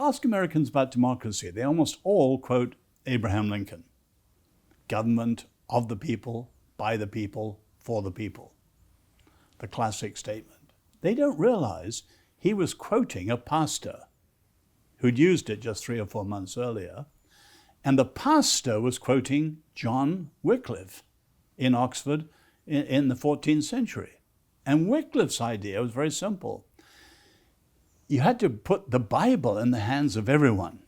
ask Americans about democracy, they almost all quote Abraham Lincoln. Government of the people, by the people, for the people. The classic statement. They don't realize he was quoting a pastor who'd used it just 3 or 4 months earlier. And the pastor was quoting John Wycliffe in Oxford in the 14th century. And Wycliffe's idea was very simple. You had to put the Bible in the hands of everyone.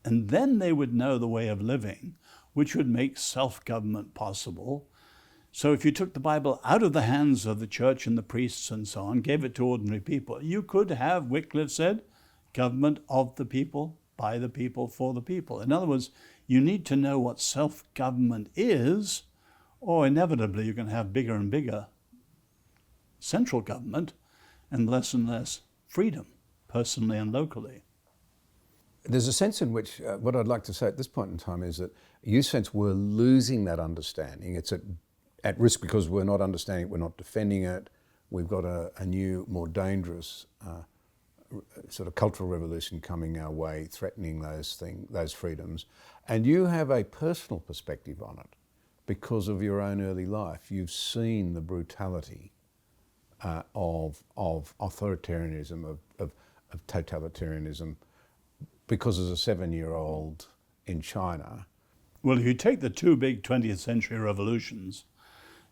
And then they would know the way of living, which would make self-government possible. So if you took the Bible out of the hands of the church and the priests and so on, gave it to ordinary people, you could have, Wycliffe said, government of the people, by the people, for the people. In other words, you need to know what self-government is, or inevitably you're going to have bigger and bigger central government and less freedom, personally and locally. There's a sense in which, what I'd like to say at this point in time is that you sense we're losing that understanding. It's at risk because we're not understanding it, we're not defending it. We've got a new, more dangerous sort of cultural revolution coming our way, threatening those freedoms. And you have a personal perspective on it because of your own early life. You've seen the brutality of authoritarianism, of totalitarianism, because as a 7-year-old in China. Well, if you take the 2 big 20th century revolutions,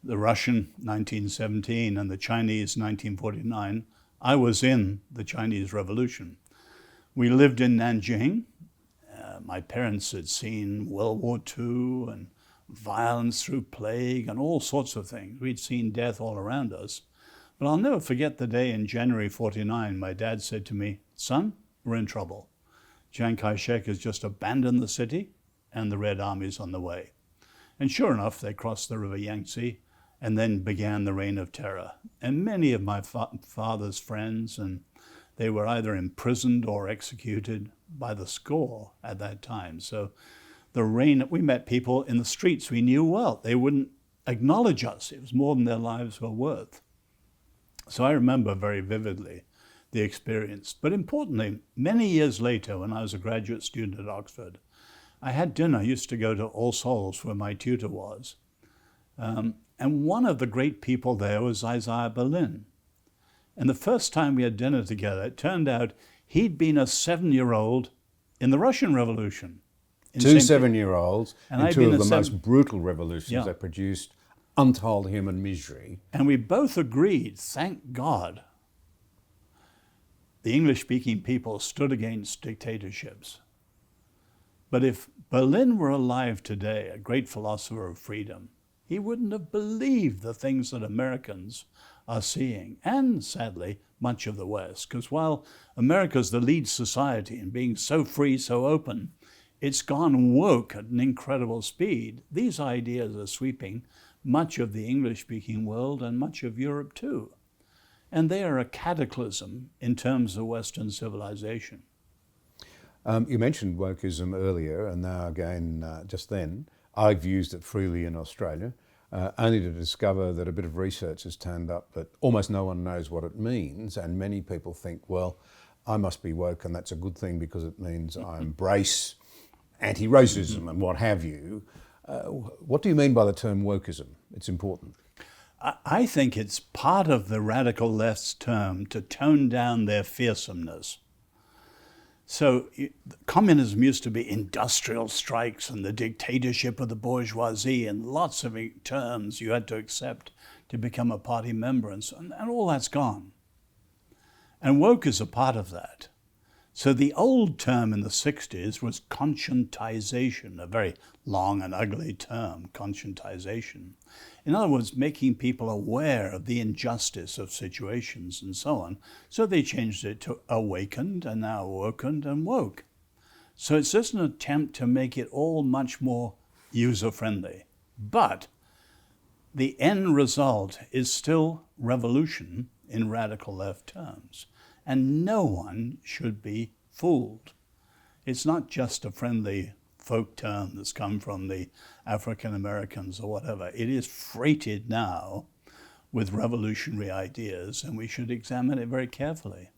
the Russian 1917 and the Chinese 1949, I was in the Chinese Revolution. We lived in Nanjing. My parents had seen World War II and violence through plague and all sorts of things. We'd seen death all around us. But I'll never forget the day in January 49, my dad said to me, "Son, we're in trouble. Chiang Kai-shek has just abandoned the city and the Red Army's on the way." And sure enough, they crossed the River Yangtze and then began the Reign of Terror. And many of my father's friends, and they were either imprisoned or executed by the score at that time. So the reign, we met people in the streets we knew well. They wouldn't acknowledge us. It was more than their lives were worth. So I remember very vividly the experience. But importantly, many years later, when I was a graduate student at Oxford, I had dinner. I used to go to All Souls, where my tutor was. And one of the great people there was Isaiah Berlin. And the first time we had dinner together, it turned out he'd been a 7-year-old in the Russian Revolution. Two 7-year-olds in two of the most brutal revolutions that produced untold human misery. And we both agreed, thank God, the English-speaking people stood against dictatorships. But if Berlin were alive today, a great philosopher of freedom, he wouldn't have believed the things that Americans are seeing, and sadly, much of the West. Because while America's the lead society in being so free, so open, it's gone woke at an incredible speed. These ideas are sweeping much of the English-speaking world and much of Europe too. And they are a cataclysm in terms of Western civilization. You mentioned wokeism earlier, and now again, just then. I've used it freely in Australia, only to discover that a bit of research has turned up that almost no one knows what it means, and many people think, well, I must be woke and that's a good thing because it means I embrace anti-racism and what have you. What do you mean by the term wokeism? It's important. I think it's part of the radical left's term to tone down their fearsomeness. So communism used to be industrial strikes and the dictatorship of the bourgeoisie and lots of terms you had to accept to become a party member and so on, and all that's gone. And woke is a part of that. So the old term in the 60s was conscientization, a very long and ugly term, conscientization. In other words, making people aware of the injustice of situations and so on. So they changed it to awakened and now awokened and woke. So it's just an attempt to make it all much more user-friendly. But the end result is still revolution in radical left terms. And no one should be fooled. It's not just a friendly folk term that's come from the African Americans or whatever. It is freighted now with revolutionary ideas, and we should examine it very carefully.